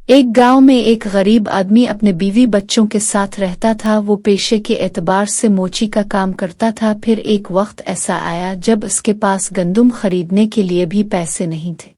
ایک गांव में एक गरीब आदमी अपने बीवी बच्चों के साथ रहता था। वो पेशे के एतबार से मोची का काम करता था। फिर एक वक्त ऐसा आया जब उसके पास गंदुम खरीदने के लिए भी पैसे नहीं थे।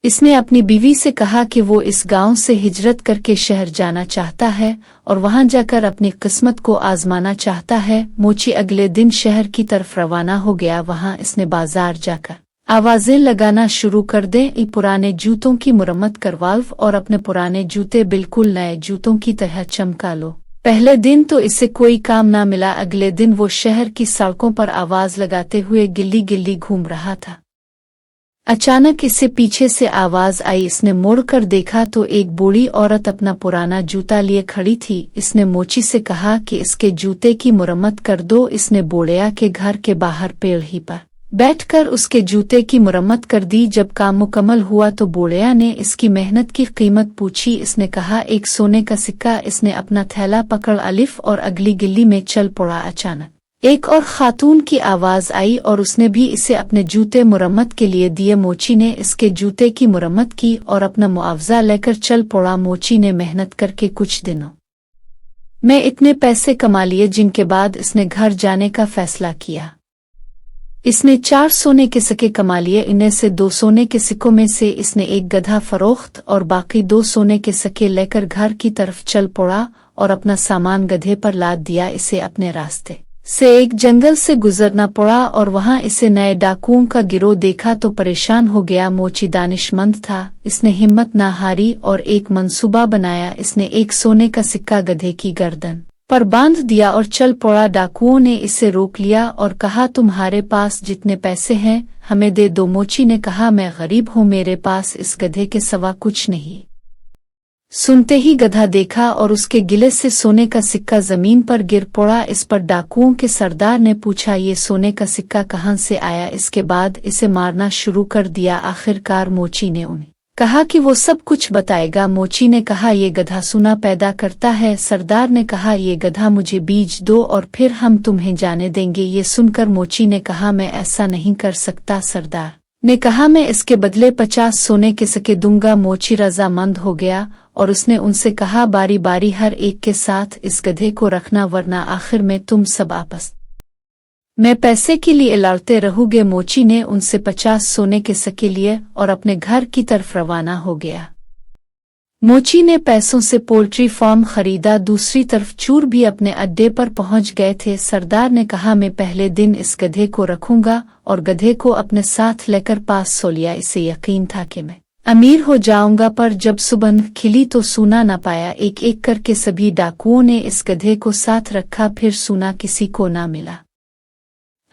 इसने अपनी बीवी से कहा कि वो इस गांव से हिजरत करके शहर जाना चाहता है और वहां जाकर अपनी किस्मत को आजमाना चाहता है। मोची अगले दिन शहर की तरफ रवाना हो गया। वहां इसने बाजार जाकर आवाजें लगाना शुरू कर दे, पुराने जूतों की मुरम्मत करवाओ और अपने पुराने जूते बिल्कुल नए जूतों की तरह चमका लो। पहले दिन तो इससे कोई काम ना मिला। अगले दिन वो शहर की सड़कों पर आवाज लगाते हुए गिल्ली गिल्ली घूम रहा था। अचानक इससे पीछे से आवाज आई। इसने मुड़कर देखा तो एक बूढ़ी औरत अपना पुराना जूता लिए खड़ी थी। इसने मोची से कहा कि इसके जूते की मुरम्मत कर दो। इसने बूढ़िया के घर के बाहर पेड़ ही पर बैठकर उसके जूते की मुरम्मत कर दी। जब काम मुकम्मल हुआ तो बूढ़िया ने इसकी मेहनत की कीमत पूछी। इसने कहा 1 सोने का सिक्का। इसने अपना थैला पकड़ अलिफ और अगली गिल्ली में चल पड़ा। अचानक एक और खातून की आवाज आई और उसने भी इसे अपने जूते मुरम्मत के लिए दिए। मोची ने इसके जूते की मुरम्मत की और अपना मुआवजा लेकर चल पड़ा। मोची ने मेहनत करके कुछ दिनों में इतने पैसे कमा लिए जिनके बाद इसने घर जाने का फैसला किया। इसने 4 सोने के सिक्के कमा लिए। इनमें से 2 सोने के सिक्कों में से इसने एक गधा फरोख्त और बाकी 2 सोने के सिक्के लेकर घर की तरफ चल पड़ा और अपना सामान गधे पर लाद दिया। इसे अपने रास्ते से एक जंगल से गुजरना पड़ा और वहां इसे नए डाकुओं का गिरोह देखा तो परेशान हो गया। मोची दानिशमंद था। इसने हिम्मत ना हारी और एक मंसूबा बनाया। इसने 1 सोने का सिक्का गधे की गर्दन पर बांध दिया और चल पड़ा। डाकुओं ने इसे रोक लिया और कहा तुम्हारे पास जितने पैसे हैं हमें दे दो। मोची ने कहा मैं गरीब हूँ, मेरे पास इस गधे के सिवा कुछ नहीं। सुनते ही गधा देखा और उसके गिले से सोने का सिक्का जमीन पर गिर पड़ा। इस पर डाकुओं के सरदार ने पूछा ये सोने का सिक्का कहाँ से आया। इसके बाद इसे मारना शुरू कर दिया। आखिरकार मोची ने उन्हें कहा कि वो सब कुछ बताएगा। मोची ने कहा ये गधा सुना पैदा करता है। सरदार ने कहा ये गधा मुझे बीज दो और फिर हम तुम्हें जाने देंगे। ये सुनकर मोची ने कहा मैं ऐसा नहीं कर सकता। सरदार ने कहा मैं इसके बदले 50 सोने के सिक्के दूंगा। मोची रजामंद हो गया और उसने उनसे कहा बारी बारी हर एक के साथ इस गधे को रखना वरना आखिर में तुम सब आपस में पैसे के लिए लड़ते रहोगे। मोची ने उनसे 50 सोने के सिक्के लिए और अपने घर की तरफ रवाना हो गया। मोची ने पैसों से पोल्ट्री फार्म खरीदा। दूसरी तरफ चूर भी अपने अड्डे पर पहुंच गए थे। सरदार ने कहा मैं पहले दिन इस गधे को रखूंगा और गधे को अपने साथ लेकर पास सो लिया। इसे यकीन था कि मैं अमीर हो जाऊंगा, पर जब सुबह खिली तो सोना न पाया। एक एक करके सभी डाकुओं ने इस गधे को साथ रखा, फिर सोना किसी को ना मिला।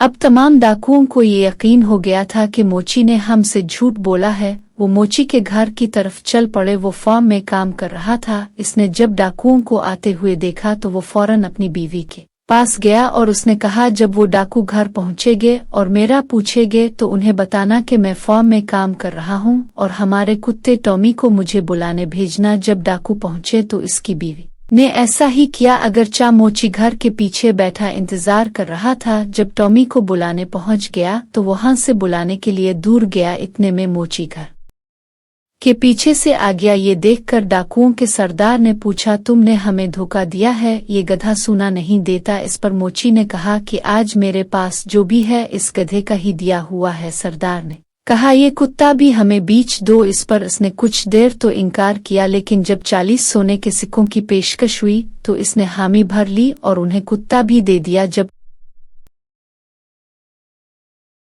अब तमाम डाकुओं को ये यकीन हो गया था कि मोची ने हमसे झूठ बोला है। वो मोची के घर की तरफ चल पड़े। वो फार्म में काम कर रहा था। इसने जब डाकुओं को आते हुए देखा तो वो फौरन अपनी बीवी के पास गया और उसने कहा जब वो डाकू घर पहुंचेंगे और मेरा पूछेंगे तो उन्हें बताना कि मैं फार्म में काम कर रहा हूं और हमारे कुत्ते टॉमी को मुझे बुलाने भेजना। जब डाकू पहुंचे तो इसकी बीवी ने ऐसा ही किया। अगरचा मोची घर के पीछे बैठा इंतजार कर रहा था। जब टॉमी को बुलाने पहुंच गया तो वहां से बुलाने के लिए दूर गया। इतने में मोची घर के पीछे से आ गया। ये देखकर डाकुओं के सरदार ने पूछा तुमने हमें धोखा दिया है, ये गधा सोना नहीं देता। इस पर मोची ने कहा कि आज मेरे पास जो भी है इस गधे का ही दिया हुआ है। सरदार ने कहा ये कुत्ता भी हमें बेच दो। इस पर इसने कुछ देर तो इनकार किया, लेकिन जब 40 सोने के सिक्कों की पेशकश हुई तो इसने हामी भर ली और उन्हें कुत्ता भी दे दिया। जब